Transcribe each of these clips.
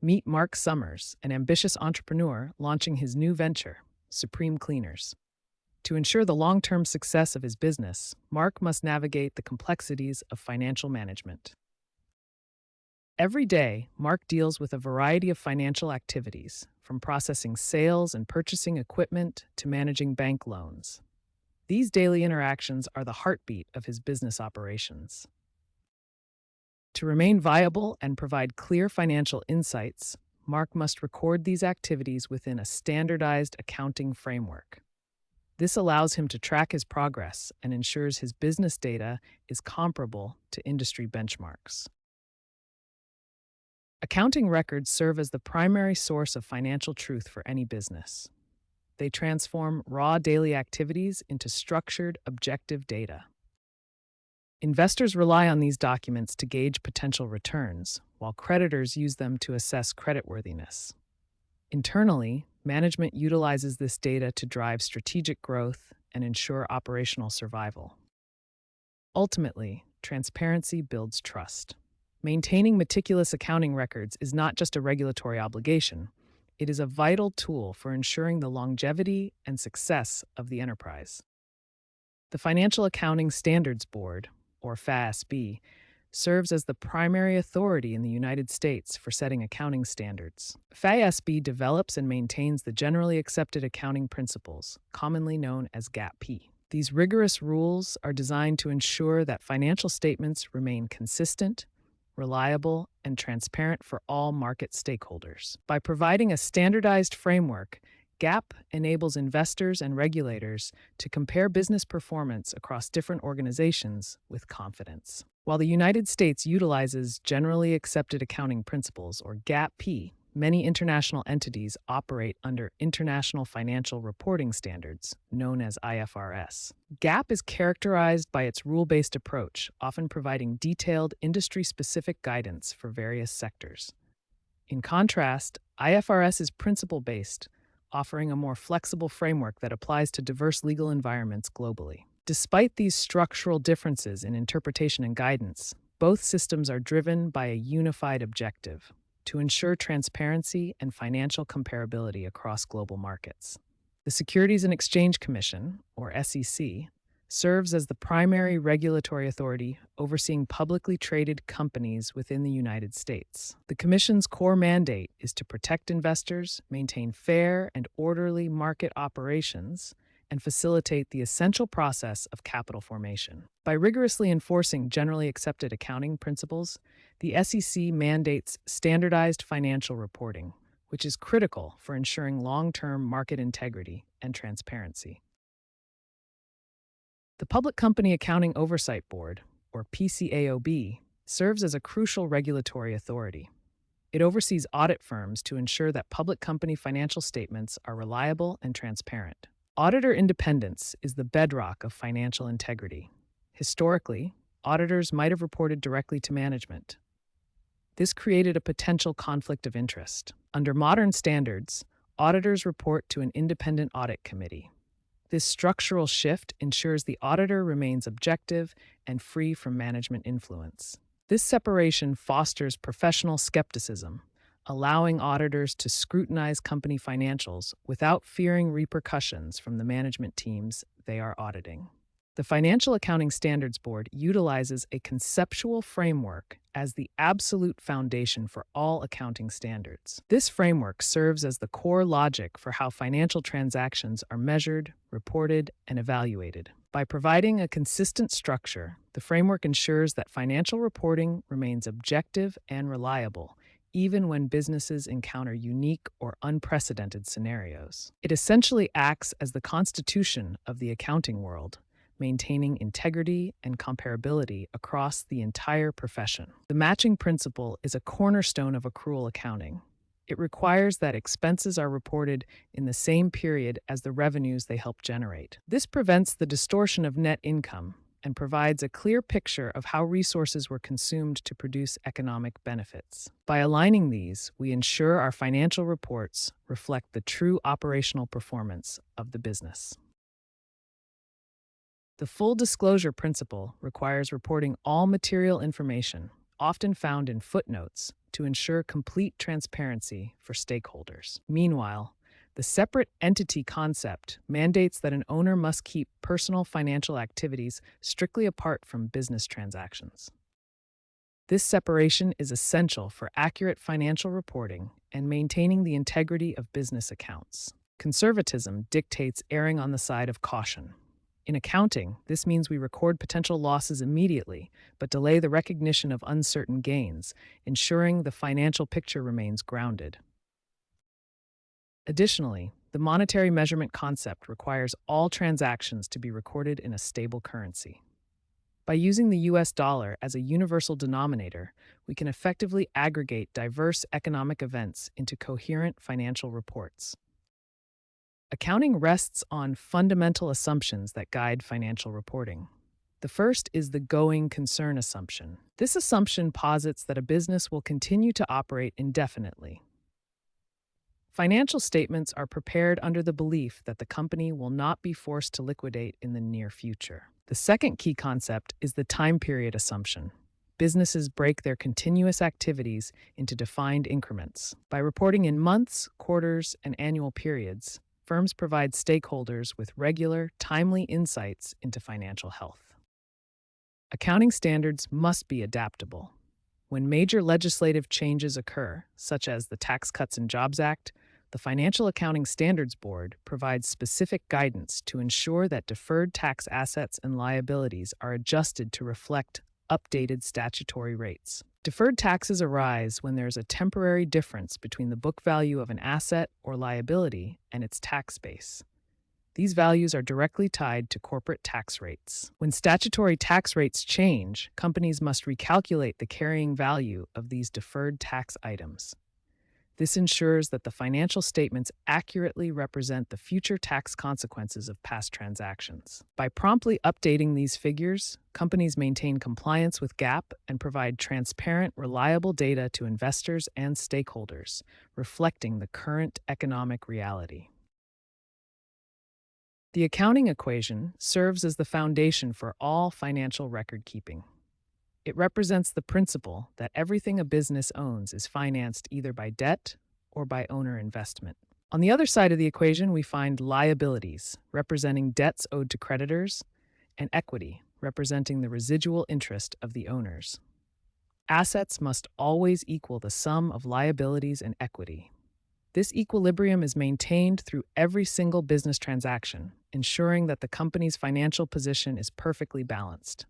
Meet Mark Summers, an ambitious entrepreneur launching his new venture, Supreme Cleaners. To ensure the long term success of his business, Mark must navigate the complexities of financial management. Every day, Mark deals with a variety of financial activities, from processing sales and purchasing equipment to managing bank loans. These daily interactions are the heartbeat of his business operations. To remain viable and provide clear financial insights, Mark must record these activities within a standardized accounting framework. This allows him to track his progress and ensures his business data is comparable to industry benchmarks. Accounting records serve as the primary source of financial truth for any business. They transform raw daily activities into structured, objective data. Investors rely on these documents to gauge potential returns, while creditors use them to assess creditworthiness. Internally, management utilizes this data to drive strategic growth and ensure operational survival. Ultimately, transparency builds trust. Maintaining meticulous accounting records is not just a regulatory obligation, it is a vital tool for ensuring the longevity and success of the enterprise. The Financial Accounting Standards Board, or FASB, serves as the primary authority in the United States for setting accounting standards. FASB develops and maintains the generally accepted accounting principles, commonly known as GAAP. These rigorous rules are designed to ensure that financial statements remain consistent, reliable, and transparent for all market stakeholders. By providing a standardized framework, GAAP enables investors and regulators to compare business performance across different organizations with confidence. While the United States utilizes generally accepted accounting principles, or GAAP, many international entities operate under International Financial Reporting Standards, known as IFRS. GAAP is characterized by its rule-based approach, often providing detailed, industry-specific guidance for various sectors. In contrast, IFRS is principle-based, offering a more flexible framework that applies to diverse legal environments globally. Despite these structural differences in interpretation and guidance, both systems are driven by a unified objective: to ensure transparency and financial comparability across global markets. The Securities and Exchange Commission, or SEC, serves as the primary regulatory authority overseeing publicly traded companies within the United States. The Commission's core mandate is to protect investors, maintain fair and orderly market operations, and facilitate the essential process of capital formation. By rigorously enforcing generally accepted accounting principles, the SEC mandates standardized financial reporting, which is critical for ensuring long-term market integrity and transparency. The Public Company Accounting Oversight Board, or PCAOB, serves as a crucial regulatory authority. It oversees audit firms to ensure that public company financial statements are reliable and transparent. Auditor independence is the bedrock of financial integrity. Historically, auditors might have reported directly to management. This created a potential conflict of interest. Under modern standards, auditors report to an independent audit committee. This structural shift ensures the auditor remains objective and free from management influence. This separation fosters professional skepticism, allowing auditors to scrutinize company financials without fearing repercussions from the management teams they are auditing. The Financial Accounting Standards Board utilizes a conceptual framework as the absolute foundation for all accounting standards. This framework serves as the core logic for how financial transactions are measured, reported, and evaluated. By providing a consistent structure, the framework ensures that financial reporting remains objective and reliable, even when businesses encounter unique or unprecedented scenarios. It essentially acts as the constitution of the accounting world, maintaining integrity and comparability across the entire profession. The matching principle is a cornerstone of accrual accounting. It requires that expenses are reported in the same period as the revenues they help generate. This prevents the distortion of net income and provides a clear picture of how resources were consumed to produce economic benefits. By aligning these, we ensure our financial reports reflect the true operational performance of the business. The full disclosure principle requires reporting all material information, often found in footnotes, to ensure complete transparency for stakeholders. Meanwhile, the separate entity concept mandates that an owner must keep personal financial activities strictly apart from business transactions. This separation is essential for accurate financial reporting and maintaining the integrity of business accounts. Conservatism dictates erring on the side of caution. In accounting, this means we record potential losses immediately, but delay the recognition of uncertain gains, ensuring the financial picture remains grounded. Additionally, the monetary measurement concept requires all transactions to be recorded in a stable currency. By using the US dollar as a universal denominator, we can effectively aggregate diverse economic events into coherent financial reports. Accounting rests on fundamental assumptions that guide financial reporting. The first is the going concern assumption. This assumption posits that a business will continue to operate indefinitely. Financial statements are prepared under the belief that the company will not be forced to liquidate in the near future. The second key concept is the time period assumption. Businesses break their continuous activities into defined increments. By reporting in months, quarters, and annual periods, firms provide stakeholders with regular, timely insights into financial health. Accounting standards must be adaptable. When major legislative changes occur, such as the Tax Cuts and Jobs Act, the Financial Accounting Standards Board provides specific guidance to ensure that deferred tax assets and liabilities are adjusted to reflect updated statutory rates. Deferred taxes arise when there's a temporary difference between the book value of an asset or liability and its tax base. These values are directly tied to corporate tax rates. When statutory tax rates change, companies must recalculate the carrying value of these deferred tax items. This ensures that the financial statements accurately represent the future tax consequences of past transactions. By promptly updating these figures, companies maintain compliance with GAAP and provide transparent, reliable data to investors and stakeholders, reflecting the current economic reality. The accounting equation serves as the foundation for all financial record keeping. It represents the principle that everything a business owns is financed either by debt or by owner investment. On the other side of the equation, we find liabilities, representing debts owed to creditors, and equity, representing the residual interest of the owners. Assets must always equal the sum of liabilities and equity. This equilibrium is maintained through every single business transaction, ensuring that the company's financial position is perfectly balanced.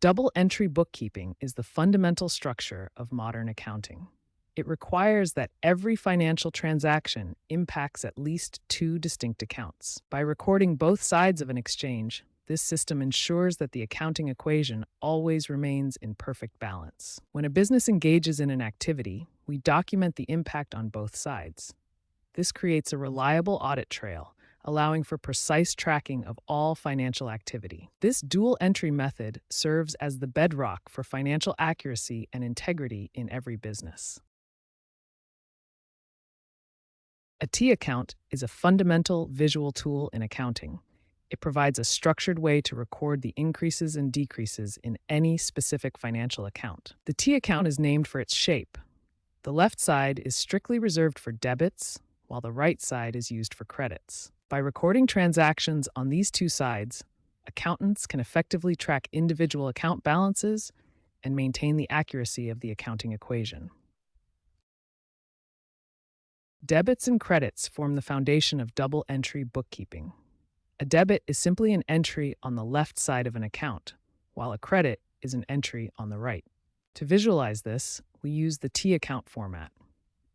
Double-entry bookkeeping is the fundamental structure of modern accounting. It requires that every financial transaction impacts at least two distinct accounts. By recording both sides of an exchange, this system ensures that the accounting equation always remains in perfect balance. When a business engages in an activity, we document the impact on both sides. This creates a reliable audit trail, allowing for precise tracking of all financial activity. This dual-entry method serves as the bedrock for financial accuracy and integrity in every business. A T account is a fundamental visual tool in accounting. It provides a structured way to record the increases and decreases in any specific financial account. The T account is named for its shape. The left side is strictly reserved for debits, while the right side is used for credits. By recording transactions on these two sides, accountants can effectively track individual account balances and maintain the accuracy of the accounting equation. Debits and credits form the foundation of double-entry bookkeeping. A debit is simply an entry on the left side of an account, while a credit is an entry on the right. To visualize this, we use the T account format.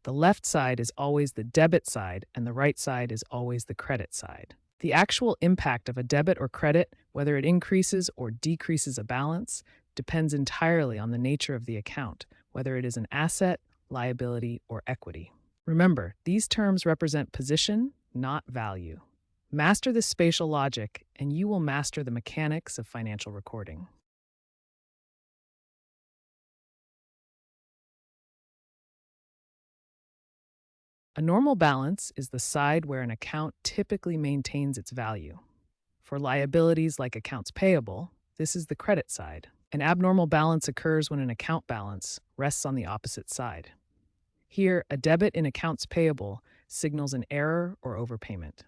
The left side is always the debit side, and the right side is always the credit side. The actual impact of a debit or credit, whether it increases or decreases a balance, depends entirely on the nature of the account, whether it is an asset, liability, or equity. Remember, these terms represent position, not value. Master this spatial logic, and you will master the mechanics of financial recording. A normal balance is the side where an account typically maintains its value. For liabilities like accounts payable, this is the credit side. An abnormal balance occurs when an account balance rests on the opposite side. Here, a debit in accounts payable signals an error or overpayment.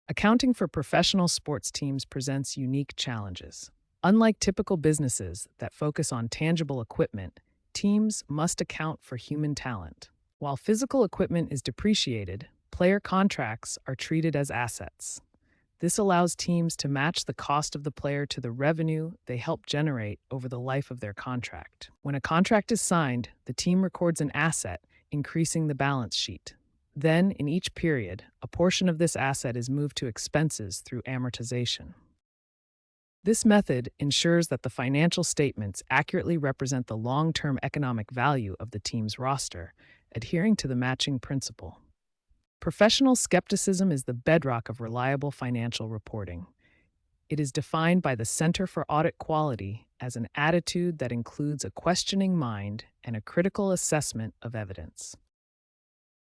Accounting for professional sports teams presents unique challenges. Unlike typical businesses that focus on tangible equipment, teams must account for human talent. While physical equipment is depreciated, player contracts are treated as assets. This allows teams to match the cost of the player to the revenue they help generate over the life of their contract. When a contract is signed, the team records an asset, increasing the balance sheet. Then, in each period, a portion of this asset is moved to expenses through amortization. This method ensures that the financial statements accurately represent the long-term economic value of the team's roster, adhering to the matching principle. Professional skepticism is the bedrock of reliable financial reporting. It is defined by the Center for Audit Quality as an attitude that includes a questioning mind and a critical assessment of evidence.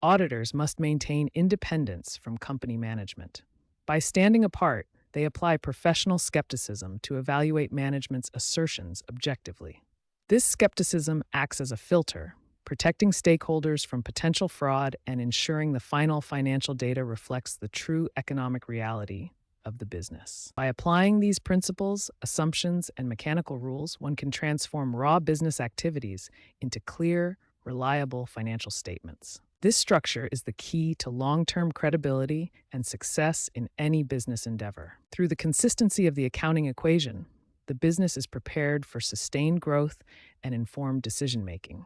Auditors must maintain independence from company management. By standing apart, they apply professional skepticism to evaluate management's assertions objectively. This skepticism acts as a filter, protecting stakeholders from potential fraud and ensuring the final financial data reflects the true economic reality of the business. By applying these principles, assumptions, and mechanical rules, one can transform raw business activities into clear, reliable financial statements. This structure is the key to long-term credibility and success in any business endeavor. Through the consistency of the accounting equation, the business is prepared for sustained growth and informed decision-making.